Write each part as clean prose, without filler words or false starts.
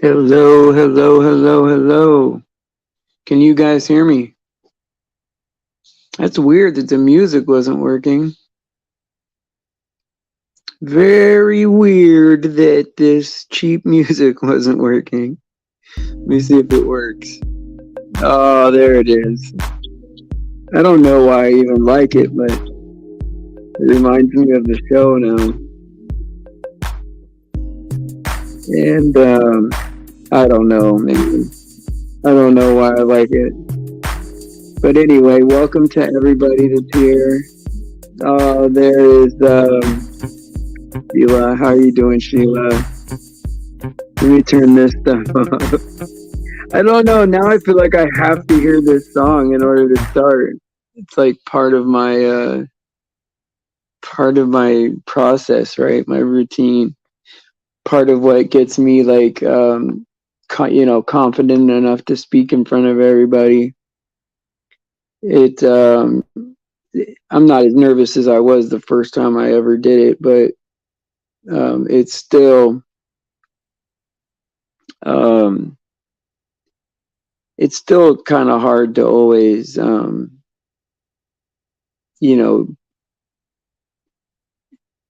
Hello, hello, hello, hello. Can you guys hear me? That's weird that the music wasn't working. Very weird that this cheap music wasn't working. Let me see if it works. Oh, there it is. I don't know why I even like it, but it reminds me of the show now. And I don't know, man. I don't know why I like it. But anyway, welcome to everybody that's here. There is Sheila. How are you doing, Sheila? Let me turn this stuff off. I don't know. Now I feel like I have to hear this song in order to start. It's like part of my process, right? My routine. Part of what gets me like confident enough to speak in front of everybody. It I'm not as nervous as I was the first time I ever did it, but it's still um it's still kind of hard to always you know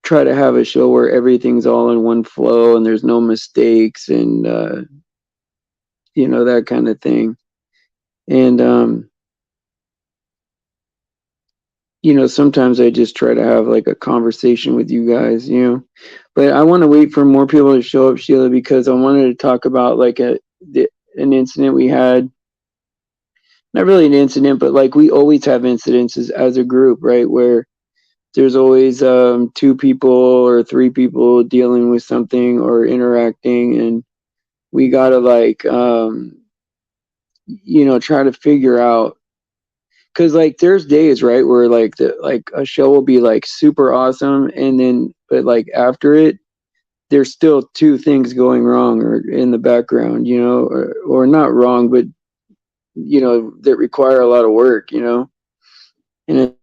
try to have a show where everything's all in one flow and there's no mistakes and that kind of thing. And sometimes I just try to have like a conversation with you guys, but I want to wait for more people to show up, Sheila, because I wanted to talk about like an incident we had. Not really an incident, but like we always have incidents as a group, right? Where there's always two people or three people dealing with something or interacting, and we gotta like try to figure out, because like there's days, right, where like a show will be like super awesome, and then but like after it there's still two things going wrong or in the background, or not wrong, but that require a lot of work, and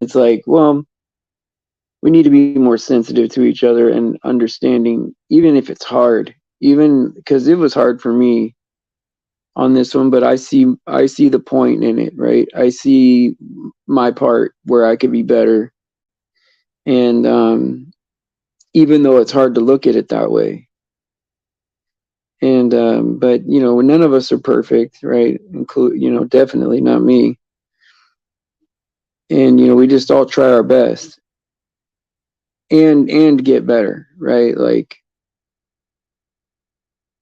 it's like, well, we need to be more sensitive to each other and understanding, even if it's hard, even because it was hard for me on this one, but I see the point in it, right? I see my part where I could be better. And even though it's hard to look at it that way. And but none of us are perfect, right? Include, definitely not me. And we just all try our best and get better, right? Like,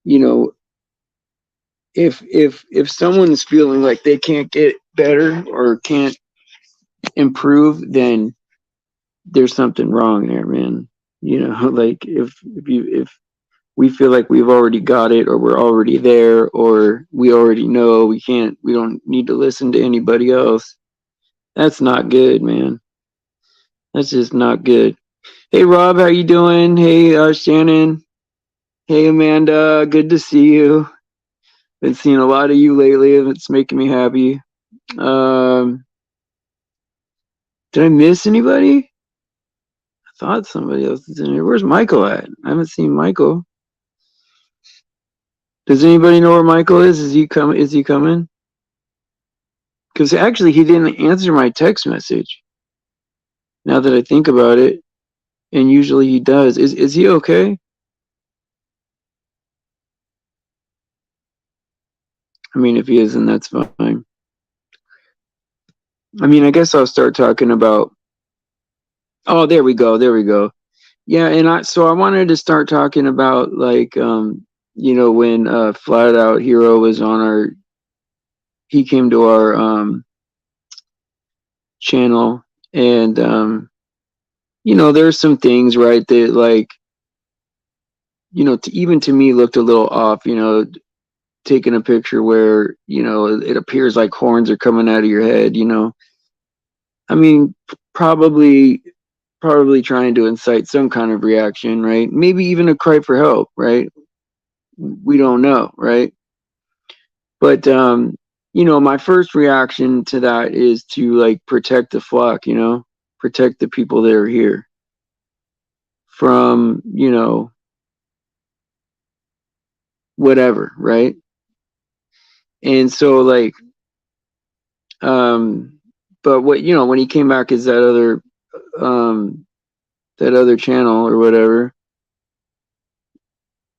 you know, if someone's feeling like they can't get better or can't improve, then there's something wrong there, man. Like if we feel like we've already got it or we're already there or we already know, we don't need to listen to anybody else. That's not good, man. That's just not good. Hey Rob, how you doing? Hey Shannon. Hey Amanda, good to see you. Been seeing a lot of you lately. It's making me happy. Um, did I miss anybody? I thought somebody else is in here. Where's Michael at? I haven't seen Michael. Does anybody know where Michael is? Is he coming? Is he coming? Because actually, he didn't answer my text message. Now that I think about it, and usually he does. Is he okay? I mean, if he isn't, that's fine. I mean, I guess I'll start talking about. Oh, there we go. There we go. Yeah, and I wanted to start talking about like when Flat Out Hero was on our he came to our channel, and there's some things, right, that like even to me looked a little off, taking a picture where it appears like horns are coming out of your head, I mean, probably probably trying to incite some kind of reaction, right? Maybe even a cry for help, right? We don't know, right? But my first reaction to that is to like protect the flock, protect the people that are here from whatever, right? And so like, but what, you know, when he came back as that other channel or whatever,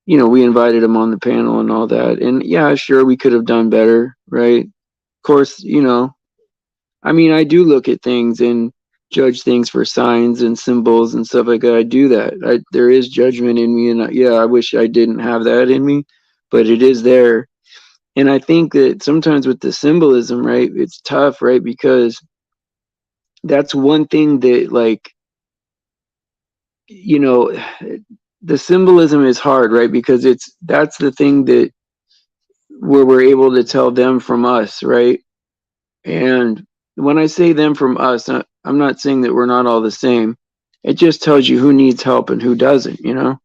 you know, we invited him on the panel and all that. And yeah, sure, we could have done better, right? Of course, you know, I mean, I do look at things and judge things for signs and symbols and stuff like that. I do that. There is judgment in me, and yeah, I wish I didn't have that in me, but it is there. And I think that sometimes with the symbolism, right, it's tough, right, because that's one thing that, like, you know, the symbolism is hard, right, because that's the thing that where we're able to tell them from us, right? And when I say them from us, I'm not saying that we're not all the same. It just tells you who needs help and who doesn't, you know?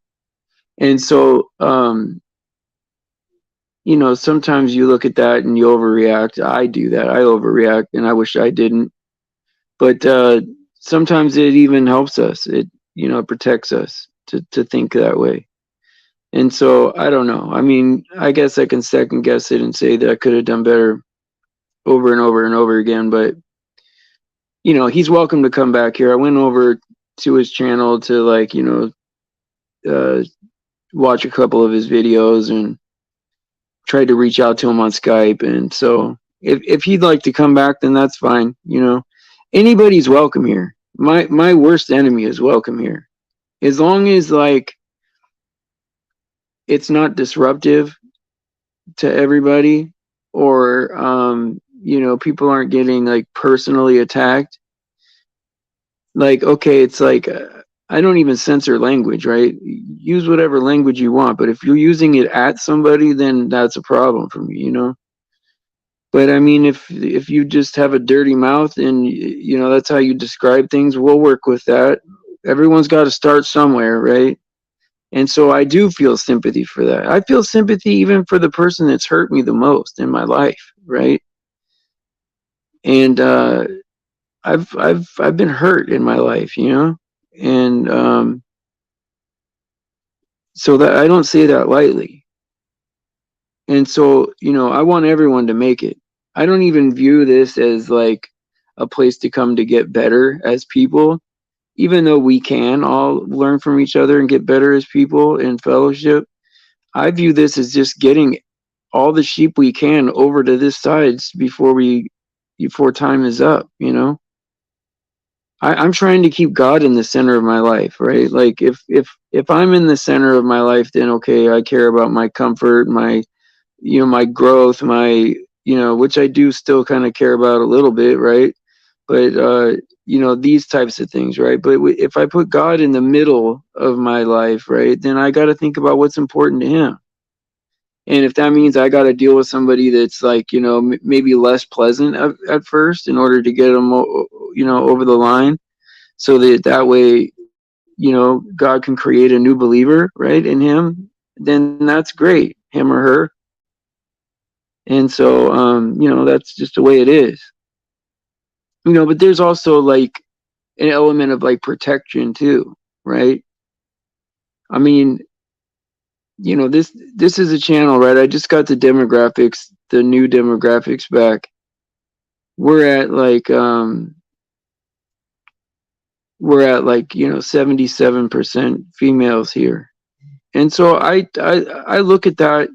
And so, you know, sometimes you look at that and you overreact. I do that. I overreact, and I wish I didn't. But sometimes it even helps us. It, you know, it protects us to think that way. And so I don't know. I mean, I guess I can second guess it and say that I could have done better over and over and over again. But you know, he's welcome to come back here. I went over to his channel to, like, you know, watch a couple of his videos and tried to reach out to him on Skype. And so if he'd like to come back, then that's fine. You know, anybody's welcome here. My worst enemy is welcome here. As long as, like, it's not disruptive to everybody, or you know, people aren't getting, like, personally attacked. Like, okay, it's like, I don't even censor language, right? Use whatever language you want, but if you're using it at somebody, then that's a problem for me, you know? But I mean, if you just have a dirty mouth and, you know, that's how you describe things, we'll work with that. Everyone's got to start somewhere, right? And so I do feel sympathy for that. I feel sympathy even for the person that's hurt me the most in my life, right? And I've been hurt in my life, you know? And so that I don't say that lightly. And so, you know, I want everyone to make it. I don't even view this as like a place to come to get better as people, even though we can all learn from each other and get better as people in fellowship. I view this as just getting all the sheep we can over to this side before time is up, you know? I'm trying to keep God in the center of my life, right? Like, if I'm in the center of my life, then okay, I care about my comfort, my, you know, my growth, my, you know, which I do still kind of care about a little bit, right? But you know, these types of things, right? But if I put God in the middle of my life, right, then I got to think about what's important to him. And if that means I got to deal with somebody that's, like, you know, maybe less pleasant at first in order to get them, you know, over the line, so that way, you know, God can create a new believer, right, in him, then that's great, him or her. And so, you know, that's just the way it is. You know, but there's also, like, an element of, like, protection too, right? I mean, you know, this is a channel, right? I just got the new demographics back. We're at like, you know, 77% females here. And so I look at that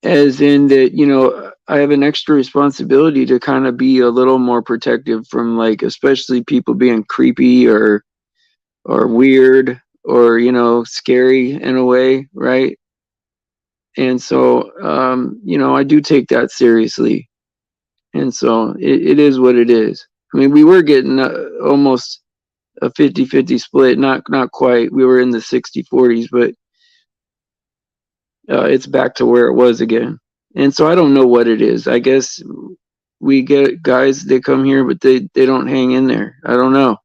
as in that, you know, I have an extra responsibility to kind of be a little more protective from, like, especially people being creepy or weird or, you know, scary in a way, right? And so, you know, I do take that seriously. And so it is what it is. I mean, we were getting almost a 50-50 split, not quite. We were in the 60-40s, but it's back to where it was again. And so I don't know what it is. I guess we get guys that come here, but they don't hang in there. I don't know.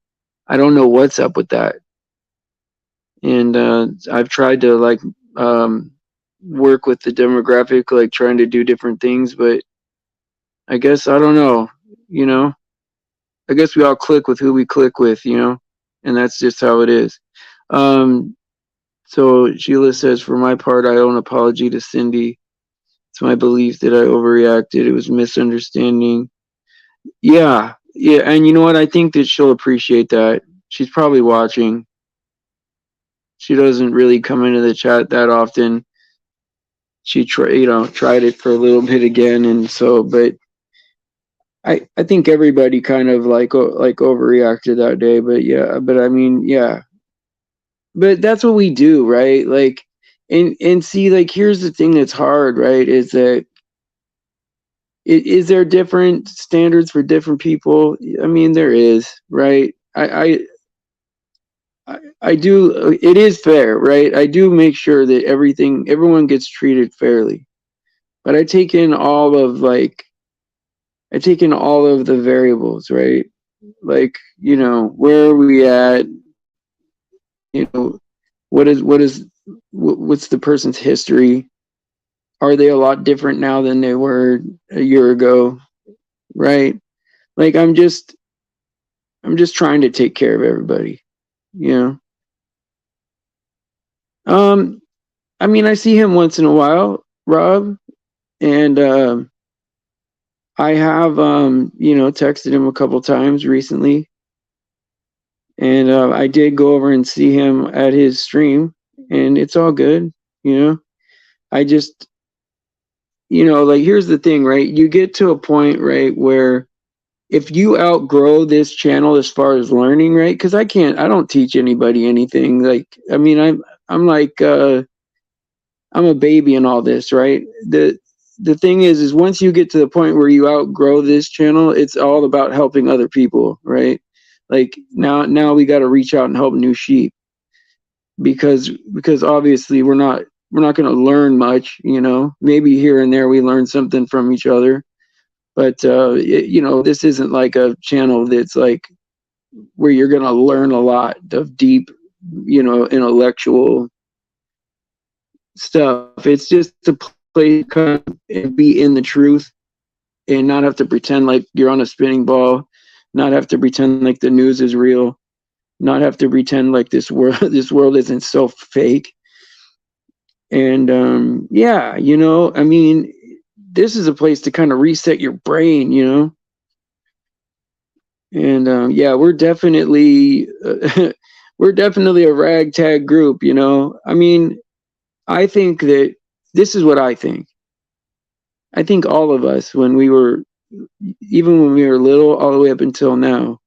I don't know what's up with that. And I've tried to, like, work with the demographic, like trying to do different things, but I guess I don't know, you know. I guess we all click with who we click with, you know, and that's just how it is. So Sheila says, for my part, I owe an apology to Cindy. It's my belief that I overreacted. It was a misunderstanding. Yeah, yeah, and you know what? I think that she'll appreciate that. She's probably watching. She doesn't really come into the chat that often. She tried it for a little bit again, and so, but I think everybody kind of like overreacted that day. But yeah, but I mean, yeah, but that's what we do, right? Like, and see, like, here's the thing that's hard, right? Is that is there different standards for different people? I mean, there is, right? I do. It is fair, right? I do make sure that everyone gets treated fairly. But I take in all of the variables, right? Like, where are we at? You know, what's the person's history? Are they a lot different now than they were a year ago? Right? Like, I'm just trying to take care of everybody, you know? I mean, I see him once in a while, Rob, and I have texted him a couple times recently, and I did go over and see him at his stream, and it's all good, you know. I just, like, here's the thing, right? You get to a point, right, where if you outgrow this channel as far as learning, right? Because I don't teach anybody anything. Like, I mean, I'm like I'm a baby in all this, right? The thing is once you get to the point where you outgrow this channel, it's all about helping other people, right? Like, now we got to reach out and help new sheep, because obviously we're not going to learn much, maybe here and there we learn something from each other, but this isn't like a channel that's like where you're going to learn a lot of deep, intellectual stuff. It's just a place to come and be in the truth and not have to pretend like you're on a spinning ball, not have to pretend like the news is real, not have to pretend like this world isn't so fake. And yeah, I mean, this is a place to kind of reset your brain, and yeah, we're definitely we're definitely a ragtag group, I mean, I think that this is what I think. I think all of us, even when we were little, all the way up until now,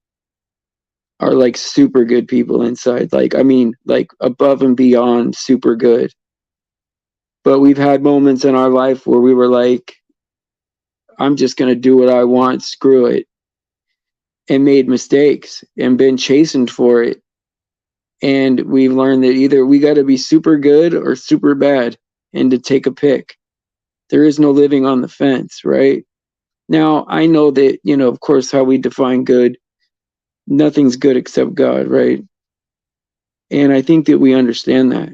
are like super good people inside. Like, I mean, like above and beyond super good. But we've had moments in our life where we were like, I'm just going to do what I want, screw it. And made mistakes and been chastened for it. And we've learned that either we got to be super good or super bad, and to take a pick. There is no living on the fence, right? Now, I know that, of course, how we define good, nothing's good except God, right? And I think that we understand that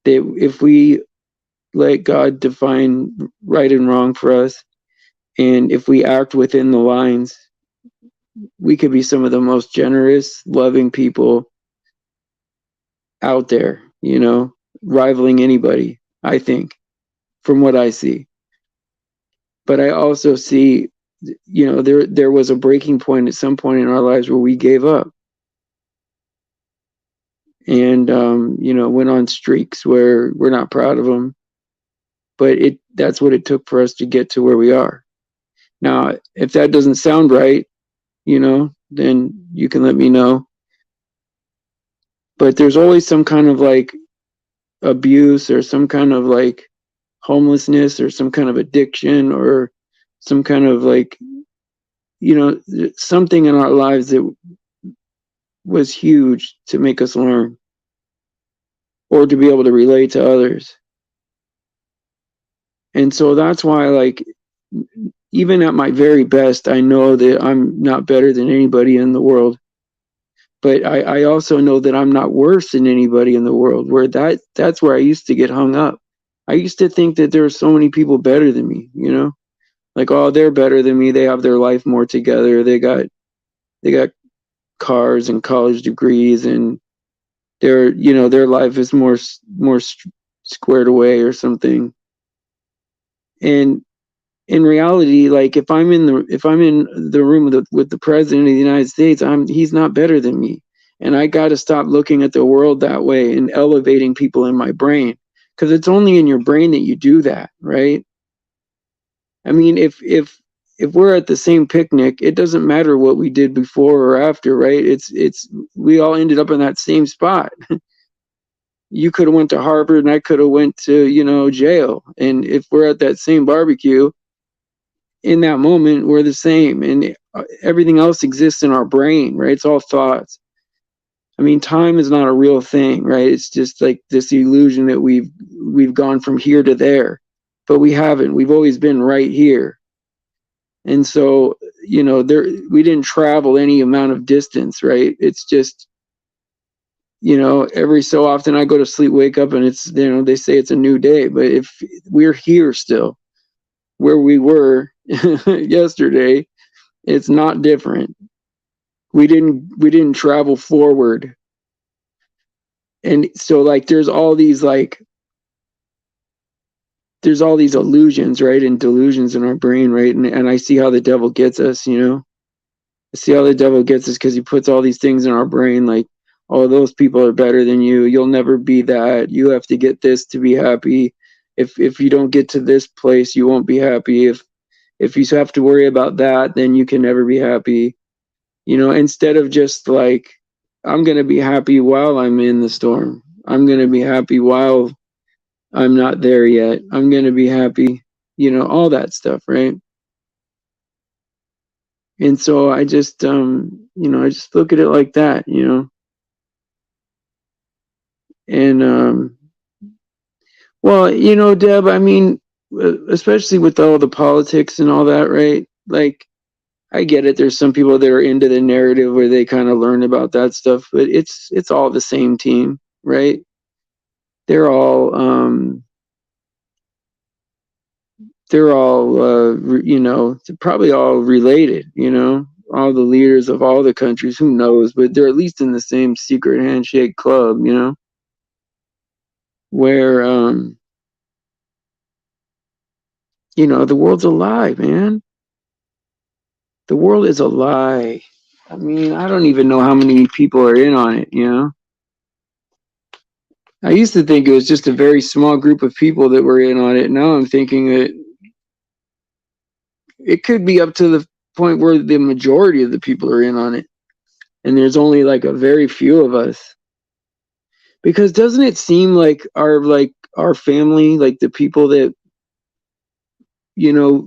if we let God define right and wrong for us, and if we act within the lines, we could be some of the most generous, loving people out there, rivaling anybody, I think, from what I see. But I also see, there was a breaking point at some point in our lives where we gave up. And, went on streaks where we're not proud of them. But that's what it took for us to get to where we are. Now, if that doesn't sound right, then you can let me know. But there's always some kind of like abuse or some kind of like homelessness or some kind of addiction or some kind of like, something in our lives that was huge to make us learn or to be able to relate to others. And so that's why, like, even at my very best, I know that I'm not better than anybody in the world. But I also know that I'm not worse than anybody in the world, where that's where I used to get hung up. I used to think that there were so many people better than me, like, oh, they're better than me. They have their life more together. They got cars and college degrees and their life is more squared away or something. And in reality, like if I'm in the room with the president of the United States, he's not better than me. And I got to stop looking at the world that way and elevating people in my brain, because it's only in your brain that you do that, right? I mean, if we're at the same picnic, it doesn't matter what we did before or after, right? It's we all ended up in that same spot. You could have went to Harvard and I could have went to, jail. And if we're at that same barbecue, in that moment, we're the same. And everything else exists in our brain, right? It's all thoughts. I mean, time is not a real thing, right? It's just like this illusion that we've gone from here to there, but we haven't. We've always been right here. And so, we didn't travel any amount of distance, right? It's just, every so often I go to sleep, wake up, and it's, they say it's a new day. But if we're here still, where we were yesterday, it's not different. We didn't travel forward. And so like there's all these illusions, right, and delusions in our brain, right? And I see how the devil gets us, I see how the devil gets us, because he puts all these things in our brain, like, oh, those people are better than you, you'll never be that, you have to get this to be happy, if you don't get to this place, you won't be happy, if you have to worry about that, then you can never be happy, instead of just like, I'm going to be happy while I'm in the storm, I'm going to be happy while I'm not there yet, I'm going to be happy, all that stuff, right? And so I just I just look at it like that, and well, Deb, I mean, especially with all the politics and all that, right? Like, I get it, there's some people that are into the narrative where they kind of learn about that stuff, but it's all the same team, right? They're all probably all related, all the leaders of all the countries, who knows, but they're at least in the same secret handshake club, where the world's a lie, man. The world is a lie. I mean, I don't even know how many people are in on it, I used to think it was just a very small group of people that were in on it. Now I'm thinking that it could be up to the point where the majority of the people are in on it, and there's only like a very few of us. Because doesn't it seem like our family, like the people that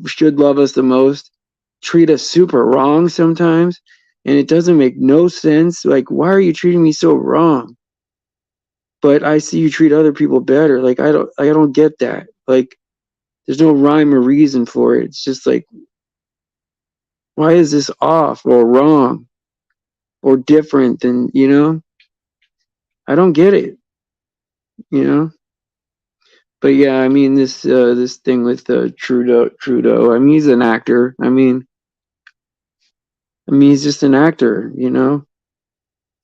should love us the most, treat us super wrong sometimes, and it doesn't make no sense. Like, why are you treating me so wrong? But I see you treat other people better. Like, I don't get that. Like, there's no rhyme or reason for it. It's just like, why is this off or wrong or different than, I don't get it, But yeah, I mean, this thing with Trudeau, I mean, he's an actor. I mean, he's just an actor,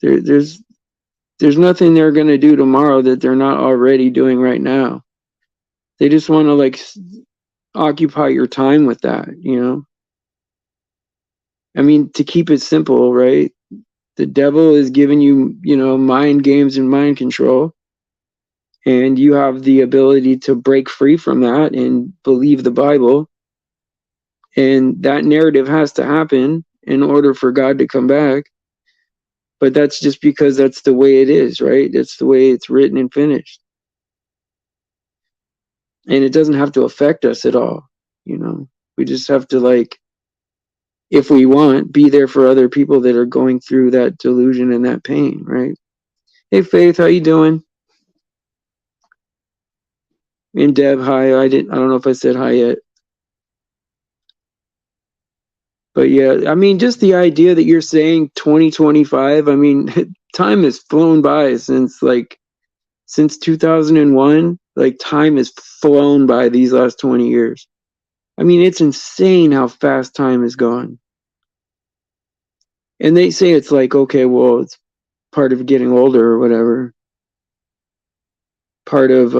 There's nothing they're going to do tomorrow that they're not already doing right now. They just want to like occupy your time with that, I mean, to keep it simple, right? The devil is giving you, mind games and mind control. And you have the ability to break free from that and believe the Bible. And that narrative has to happen in order for God to come back. But that's just because that's the way it is, right? That's the way it's written and finished. And it doesn't have to affect us at all, We just have to, like, if we want, be there for other people that are going through that delusion and that pain, right? Hey, Faith, how you doing? And Deb, hi. I don't know if I said hi yet. But yeah, I mean, just the idea that you're saying 2025, I mean, time has flown by since 2001. Like, time has flown by these last 20 years. I mean, it's insane how fast time has gone. And they say it's like, okay, well, it's part of getting older or whatever. part of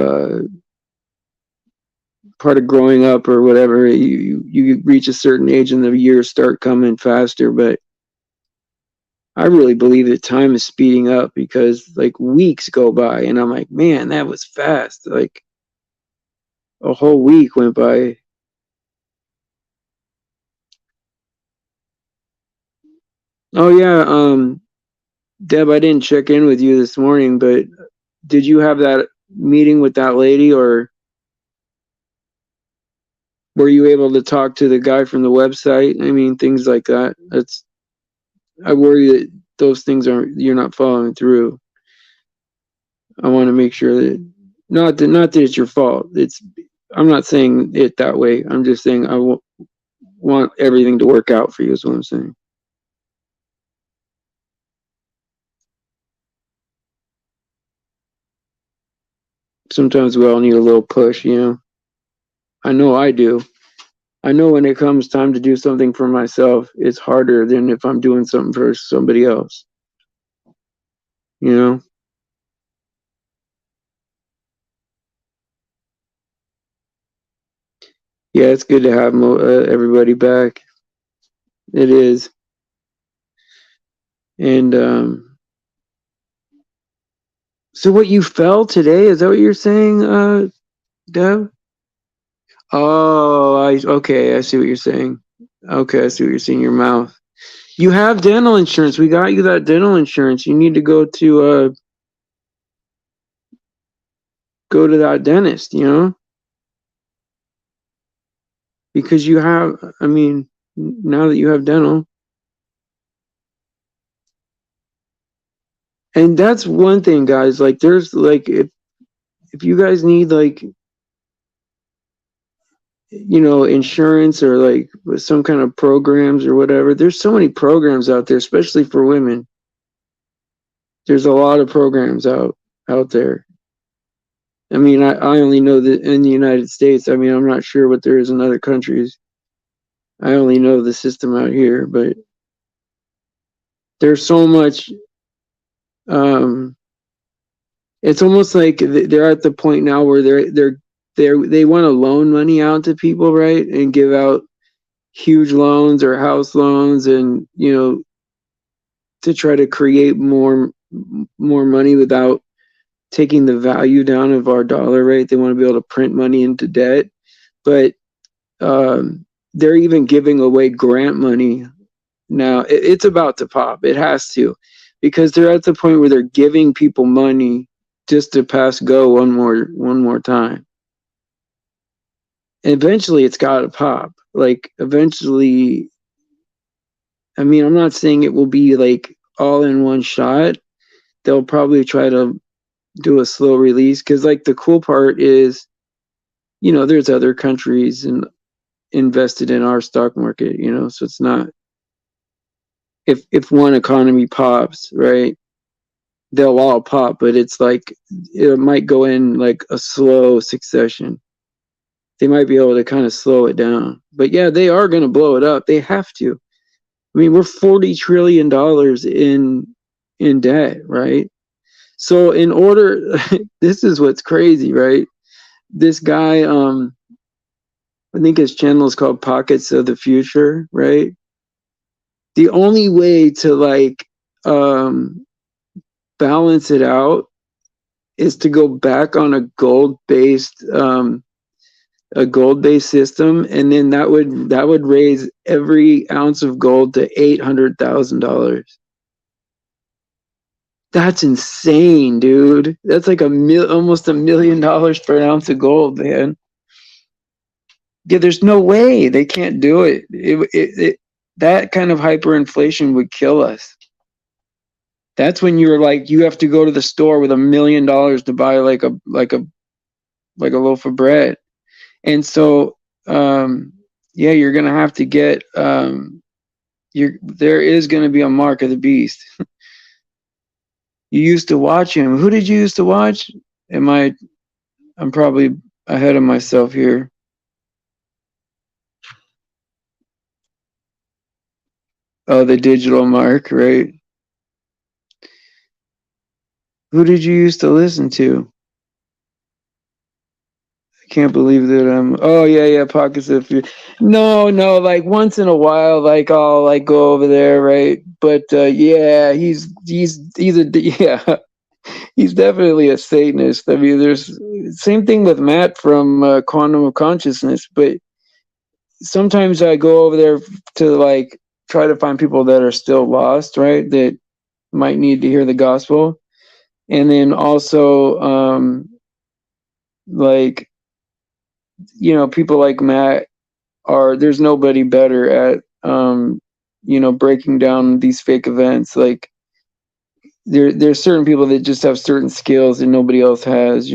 growing up or whatever. You reach a certain age and the years start coming faster, but I really believe that time is speeding up because like weeks go by and I'm like, man, that was fast. Like a whole week went by. Oh yeah, Deb, I didn't check in with you this morning, but did you have that meeting with that lady, or were you able to talk to the guy from the website? I mean, things like that. I worry that those things you're not following through. I want to make sure that not that it's your fault. I'm not saying it that way. I'm just saying want everything to work out for you is what I'm saying. Sometimes we all need a little push, you know. I know I do. I know when it comes time to do something for myself, it's harder than if I'm doing something for somebody else. You know? Yeah, it's good to have everybody back. It is. And so what you felt today, is that what you're saying, Deb? Oh, okay, I see what you're saying. Okay, I see what you're saying in your mouth. You have dental insurance. We got you that dental insurance. You need to go to that dentist, you know? Because you have, I mean, now that you have dental. And that's one thing, guys. Like there's like if you guys need like insurance or like some kind of programs or whatever, there's so many programs out there, especially for women. There's a lot of programs out there. I mean, I only know that in the United States. I mean, I'm not sure what there is in other countries. I only know the system out here, but there's so much. It's almost like they're at the point now where they want to loan money out to people, right, and give out huge loans or house loans, and to try to create more money without taking the value down of our dollar, right? They want to be able to print money into debt, but they're even giving away grant money now. It's about to pop. It has to, because they're at the point where they're giving people money just to pass go one more time. Eventually, it's got to pop. Like eventually, I mean, I'm not saying it will be like all in one shot. They'll probably try to do a slow release, because like the cool part is, there's other countries and invested in our stock market, so it's not, if one economy pops, right, they'll all pop, but it's like it might go in like a slow succession. They might be able to kind of slow it down, but yeah, they are going to blow it up. They have to. I mean, we're $40 trillion in debt, right? So in order, this is what's crazy, right? This guy, I think his channel is called Pockets of the Future, right? The only way to like balance it out is to go back on a gold-based system, and then that would raise every ounce of gold to $800,000. That's insane, dude. That's like almost $1 million for an ounce of gold, man. Yeah, there's no way they can't do it. That kind of hyperinflation would kill us. That's when you're like, you have to go to the store with $1 million to buy like a loaf of bread. And so, yeah, you're gonna have to get there is gonna be a mark of the beast. You used to watch him. Who did you used to watch? I'm probably ahead of myself here. Oh, the digital mark, right? Who did you used to listen to? Can't believe that I'm. Oh yeah, yeah. Pockets of fear. No, no. Like once in a while, like I'll like go over there, right? But yeah, he's a yeah. He's definitely a Satanist. I mean, there's same thing with Matt from Quantum of Consciousness. But sometimes I go over there to like try to find people that are still lost, right? That might need to hear the gospel, and then also like people like Matt are. There's nobody better at breaking down these fake events. Like there's certain people that just have certain skills that nobody else has.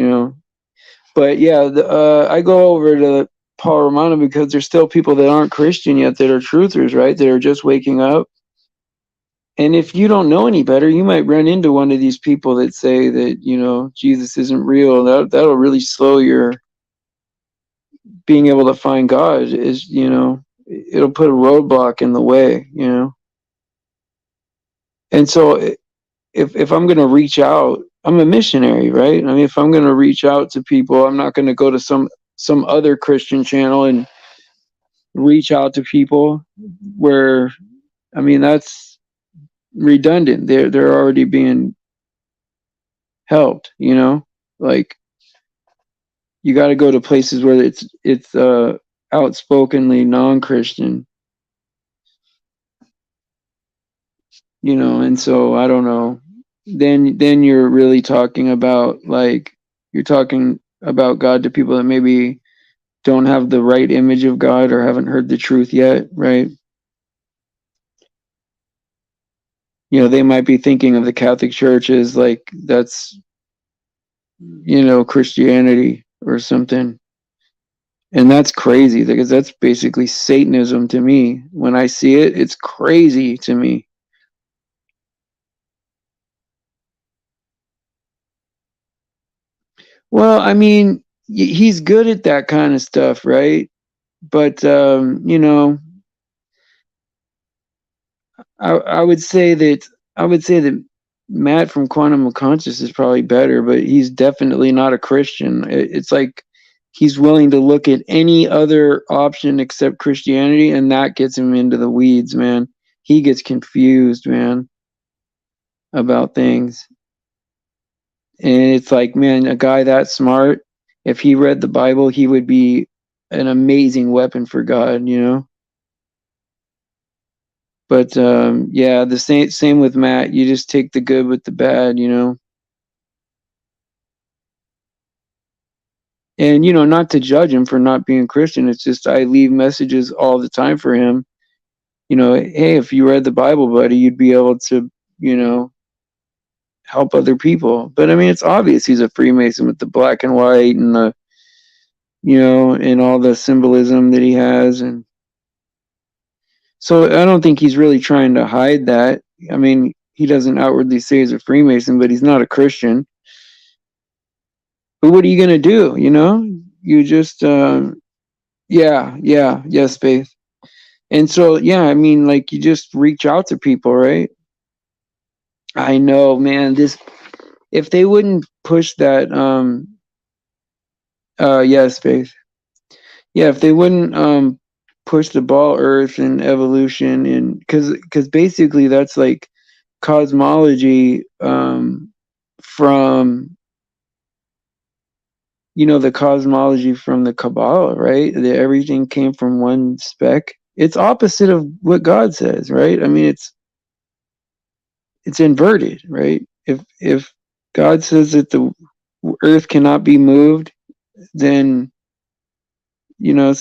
But yeah, I go over to Paul Romano because there's still people that aren't Christian yet that are truthers, right? That are just waking up. And if you don't know any better, you might run into one of these people that say that Jesus isn't real. That'll really slow your being able to find God. It'll put a roadblock in the way. And so if I'm going to reach out, I'm a missionary, right? I mean, if I'm going to reach out to people, I'm not going to go to some other Christian channel and reach out to people where, I mean, that's redundant. They're already being helped. Like you got to go to places where it's outspokenly non-Christian. And so I don't know. Then you're really talking about like you're talking about God to people that maybe don't have the right image of God or haven't heard the truth yet, right? They might be thinking of the Catholic Church as like that's Christianity or something. And that's crazy because that's basically Satanism to me. When I see it, it's crazy to me. Well, I mean, he's good at that kind of stuff, right? But I would say that Matt from Quantum of Conscious is probably better, but he's definitely not a Christian. It's like he's willing to look at any other option except Christianity, and that gets him into the weeds, man. He gets confused, man, about things. And it's like, man, a guy that smart, if he read the Bible, he would be an amazing weapon for God. But yeah, the same with Matt. You just take the good with the bad. And not to judge him for not being Christian. It's just I leave messages all the time for him. Hey, if you read the Bible, buddy, you'd be able to, you know, help other people. But I mean, it's obvious he's a Freemason with the black and white and and all the symbolism that he has. And so I don't think he's really trying to hide that. I mean, he doesn't outwardly say he's a Freemason, but he's not a Christian. But what are you gonna do? You just, yeah, yeah, yes, Faith. And so, yeah, I mean, like you just reach out to people, right? I know, man. If they wouldn't push that, yes, Faith. Yeah, if they wouldn't push the ball Earth and evolution, and because basically that's like cosmology from the cosmology from the Kabbalah, right? That everything came from one speck. It's opposite of what God says, right? I mean, it's inverted, right? If God says that the earth cannot be moved, then you know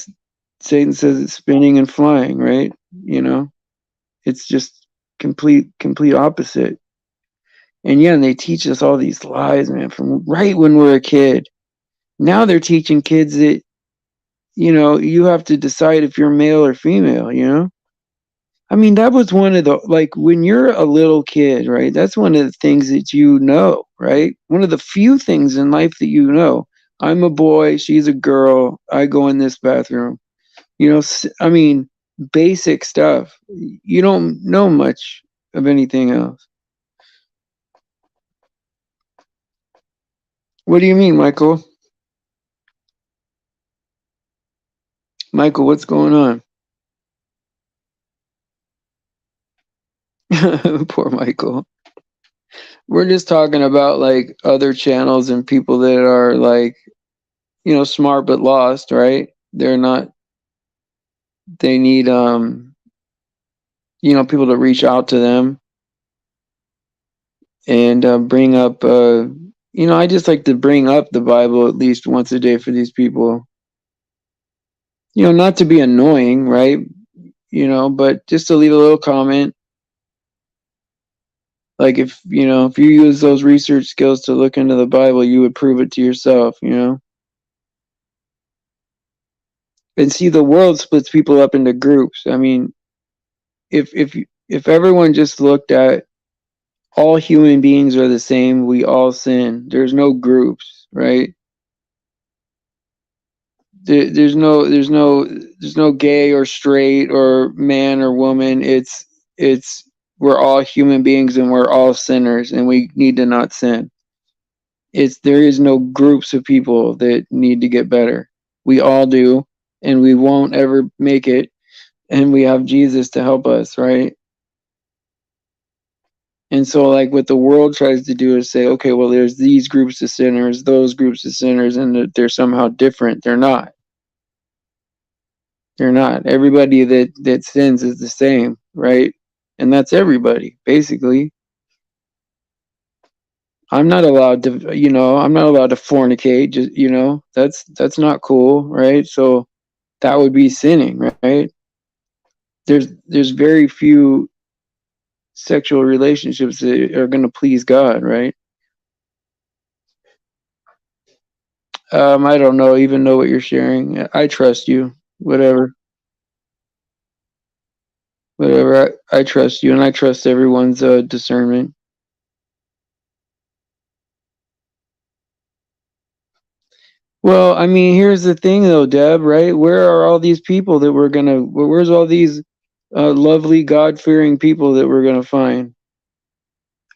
Satan says it's spinning and flying, right? It's just complete opposite. And yeah, and they teach us all these lies, man, from right when we're a kid. Now they're teaching kids that you have to decide if you're male or female. I mean, that was one of the, like, when you're a little kid, right? That's one of the things that right? One of the few things in life that I'm a boy, she's a girl, I go in this bathroom. I mean, basic stuff. You don't know much of anything else. What do you mean, Michael? Michael, what's going on? Poor Michael. We're just talking about like other channels and people that are like, smart but lost, right? They're not, they need, people to reach out to them and bring up, I just like to bring up the Bible at least once a day for these people. Not to be annoying, right? But just to leave a little comment. Like if you use those research skills to look into the Bible, you would prove it to yourself. And see, the world splits people up into groups. I mean, if everyone just looked at all human beings are the same, we all sin. There's no groups, right? There's no gay or straight or man or woman. It's we're all human beings and we're all sinners and we need to not sin. There is no groups of people that need to get better. We all do, and we won't ever make it. And we have Jesus to help us, right? And so, like, what the world tries to do is say, okay, well, there's these groups of sinners, those groups of sinners, and they're somehow different. They're not. They're not. Everybody that sins is the same, right? And that's everybody, basically. I'm not allowed to, I'm not allowed to fornicate. Just, that's not cool, right? So that would be sinning, right? There's very few sexual relationships that are going to please God, right? I don't even know what you're sharing. I trust you. Whatever, whatever. I trust you, and I trust everyone's discernment. Well, I mean, here's the thing, though, Deb. Right? Where are all these people that we're gonna? Where's all these lovely, God-fearing people that we're gonna find?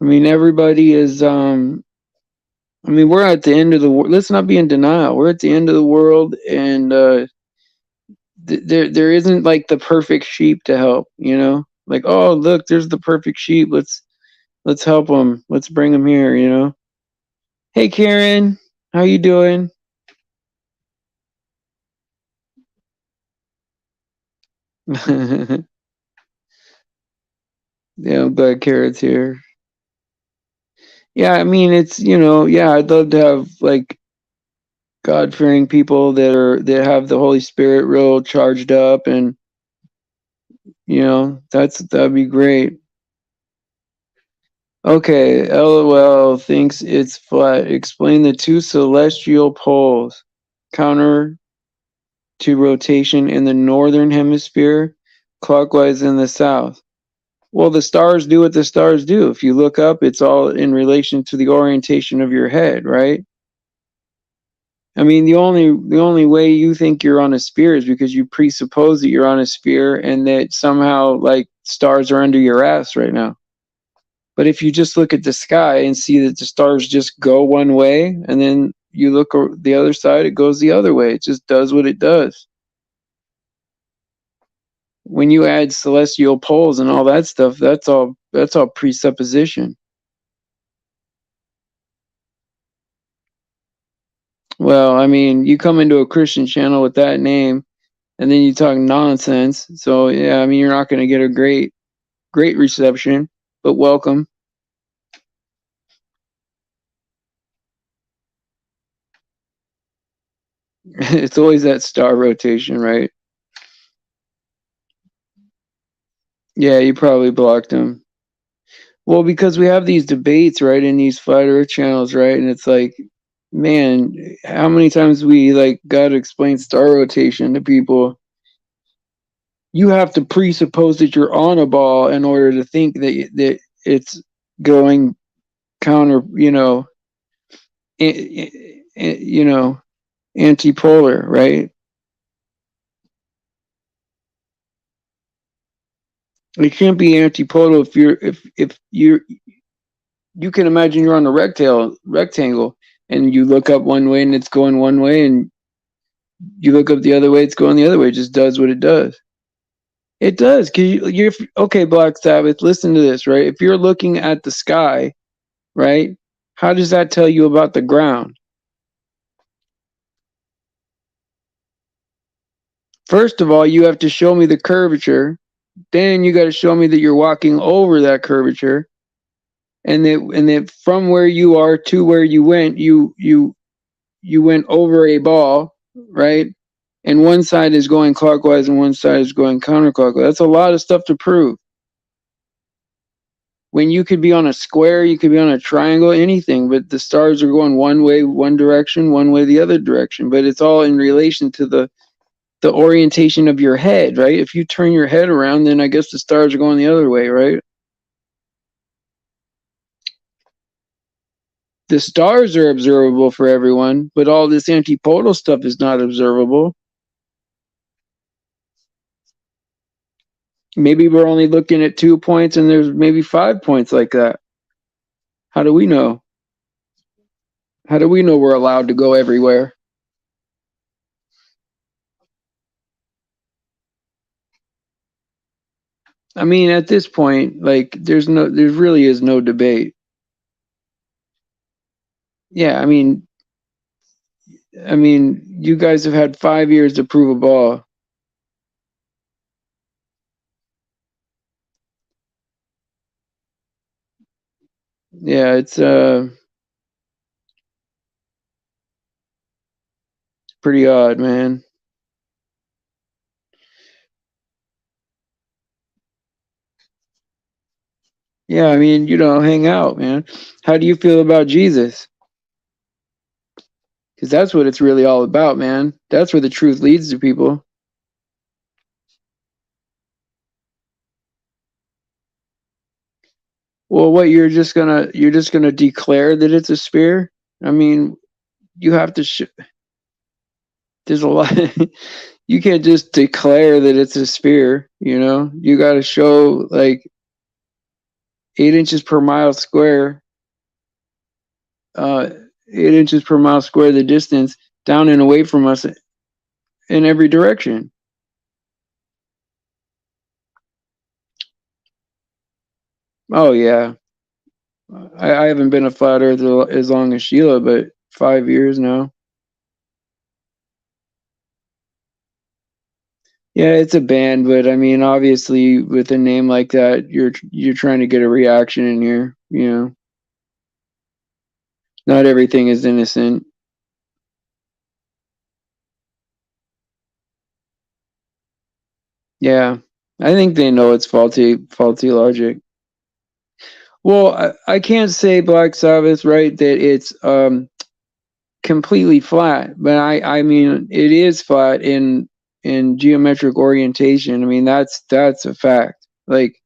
I mean, everybody is. I mean, we're at the end of the world. Let's not be in denial. We're at the end of the world, and there isn't like the perfect sheep to help. Like, oh, look, there's the perfect sheep. Let's help them. Let's bring them here. Hey, Karen, how you doing? Yeah, I'm glad Karen's here. Yeah, I mean, yeah, I'd love to have like God-fearing people that have the Holy Spirit real charged up, and that'd be great. Okay, LOL thinks it's flat. Explain the two celestial poles. Counter to rotation in the northern hemisphere, clockwise in the south. Well, the stars do what the stars do. If you look up, it's all in relation to the orientation of your head, right? I mean, the only way you think you're on a sphere is because you presuppose that you're on a sphere and that somehow like stars are under your ass right now. But if you just look at the sky and see that the stars just go one way, and then you look the other side, it goes the other way. It just does what it does. When you add celestial poles and all that stuff, that's all presupposition. Well, I mean, you come into a Christian channel with that name, and then you talk nonsense. So yeah, I mean, you're not going to get a great reception, but welcome. It's always that star rotation, right? Yeah, you probably blocked him. Well, because we have these debates, right, in these flat earth channels, right? And it's like, man, how many times we like got to explain star rotation to people? You have to presuppose that you're on a ball in order to think that it's going counter, you know, antipolar, right? It can't be antipolar if you can imagine you're on a rectangle and you look up one way and it's going one way, and You look up the other way, it's going the other way. It just does what it does. It does. Cause you're okay, Black Sabbath. Listen to this, right? If you're looking at the sky, right? How does that tell you about the ground? First of all, you have to show me the curvature. Then you got to show me that you're walking over that curvature, and that from where you are to where you went, you went over a ball, right? And one side is going clockwise and one side is going counterclockwise. That's a lot of stuff to prove. When you could be on a square, you could be on a triangle, anything, but the stars are going one way, one direction, one way, the other direction. But it's all in relation to the orientation of your head, right? If you turn your head around, then I guess the stars are going the other way, right? The stars are observable for everyone, but all this antipodal stuff is not observable. Maybe we're only looking at 2 points and there's maybe 5 points like that. How do we know? How do we know we're allowed to go everywhere? I mean, at this point, like there really is no debate. Yeah, I mean, you guys have had 5 years to prove a ball. Yeah, it's pretty odd, man. Yeah, I mean, hang out, man. How do you feel about Jesus? Because that's what it's really all about, man. That's where the truth leads to people. Well, what you're just gonna declare that it's a spear? I mean, you have to. There's a lot. You can't just declare that it's a spear. You got to show like 8 inches per mile square. 8 inches per mile square the distance down and away from us in every direction. Oh yeah, I haven't been a flat earther as long as Sheila, but 5 years now. Yeah, it's a band, but I mean, obviously, with a name like that, you're trying to get a reaction in here. Not everything is innocent. Yeah, I think they know it's faulty logic. Well, I can't say Black Sabbath, right, that it's completely flat, but I mean it is flat in geometric orientation. I mean that's a fact. Like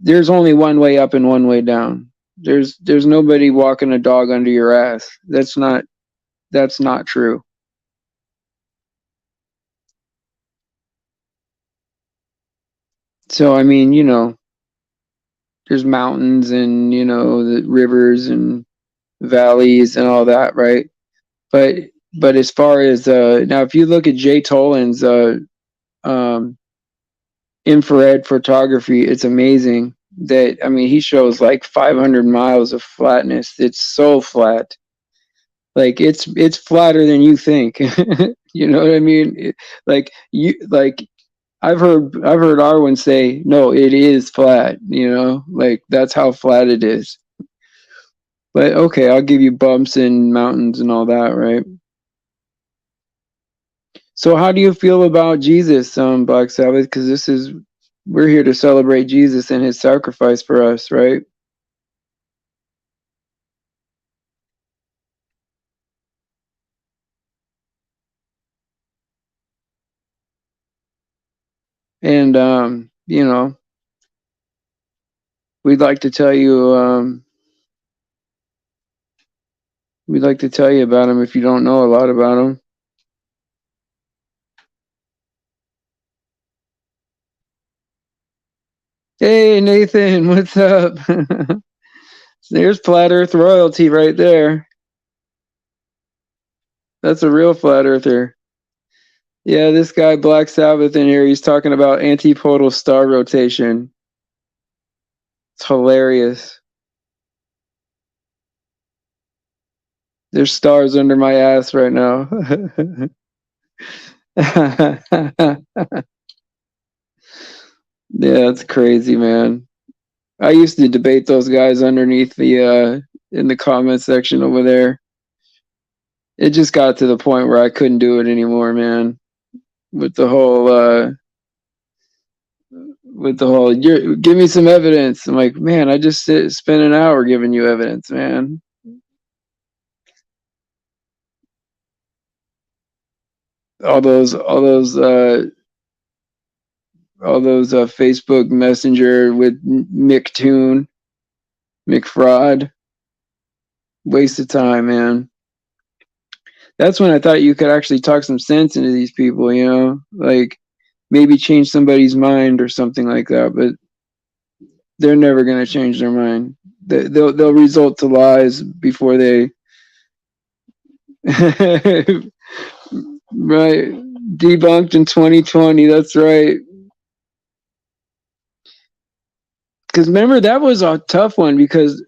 there's only one way up and one way down. There's nobody walking a dog under your ass. That's not true. So I mean, there's mountains and the rivers and valleys and all that, right? But but as far as now, if you look at Jay Tolan's um, infrared photography, it's amazing. That I mean, he shows like 500 miles of flatness. It's so flat, like it's flatter than you think. You know what I mean? Like I've heard Arwen say, no, it is flat. Like that's how flat it is. But okay, I'll give you bumps and mountains and all that, right? So how do you feel about Jesus, Black Sabbath? Because we're here to celebrate Jesus and his sacrifice for us, right? And we'd like to tell you about him if you don't know a lot about him. Hey Nathan, what's up? There's flat Earth royalty right there. That's a real flat earther. Yeah, this guy Black Sabbath in here, he's talking about antipodal star rotation. It's hilarious. There's stars under my ass right now. Yeah, it's crazy, man. I used to debate those guys underneath the in the comment section over there. It just got to the point where I couldn't do it anymore, man. With the whole give me some evidence. I'm like, man, I just spent an hour giving you evidence, man. All those Facebook Messenger with McToon, McFraud. Waste of time, man. That's when I thought you could actually talk some sense into these people, you know, like maybe change somebody's mind or something like that. But they're never going to change their mind. They'll result to lies before they. Right, debunked in 2020. That's right. Because remember, that was a tough one because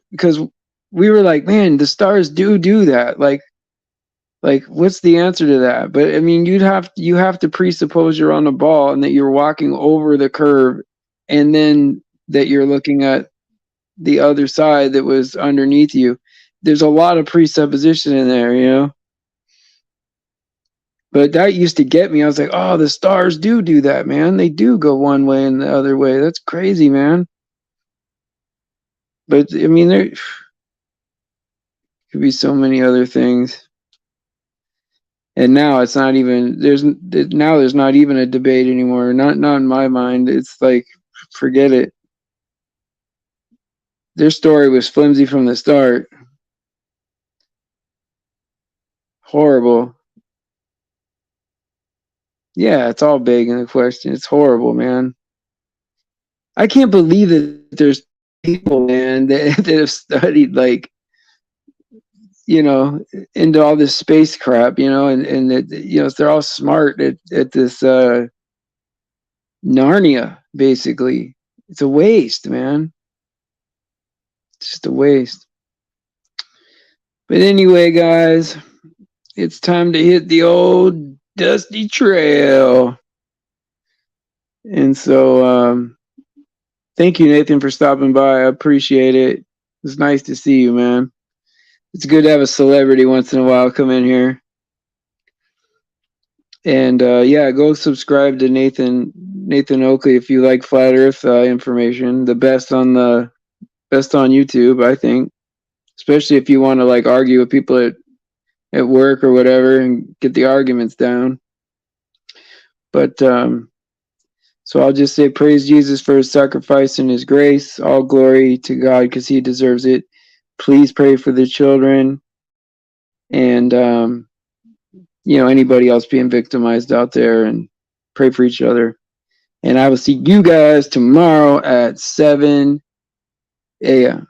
we were like, man, the stars do that. Like what's the answer to that? But I mean, you have to presuppose you're on a ball and that you're walking over the curve, and then that you're looking at the other side that was underneath you. There's a lot of presupposition in there, you know. But that used to get me. I was like, oh, the stars do that, man. They do go one way and the other way. That's crazy, man. But I mean, there could be so many other things. And now it's not even there's not even a debate anymore. Not in my mind. It's like, forget it. Their story was flimsy from the start. Horrible. Yeah, it's all begging the question. It's horrible, man. I can't believe that there's people, man, that have studied, like, you know, into all this space crap, you know, and that, you know, they're all smart at this Narnia, basically. It's a waste, man. It's just a waste. But anyway, guys, it's time to hit the old dusty trail. And so, thank you, Nathan, for stopping by. I appreciate it. It's nice to see you, man. It's good to have a celebrity once in a while come in here. And yeah, go subscribe to Nathan Oakley if you like flat Earth information. The best on YouTube, I think. Especially if you want to like argue with people at work or whatever and get the arguments down. But so I'll just say praise Jesus for his sacrifice and his grace. All glory to God because he deserves it. Please pray for the children and you know, anybody else being victimized out there, and pray for each other. And I will see you guys tomorrow at 7 a.m.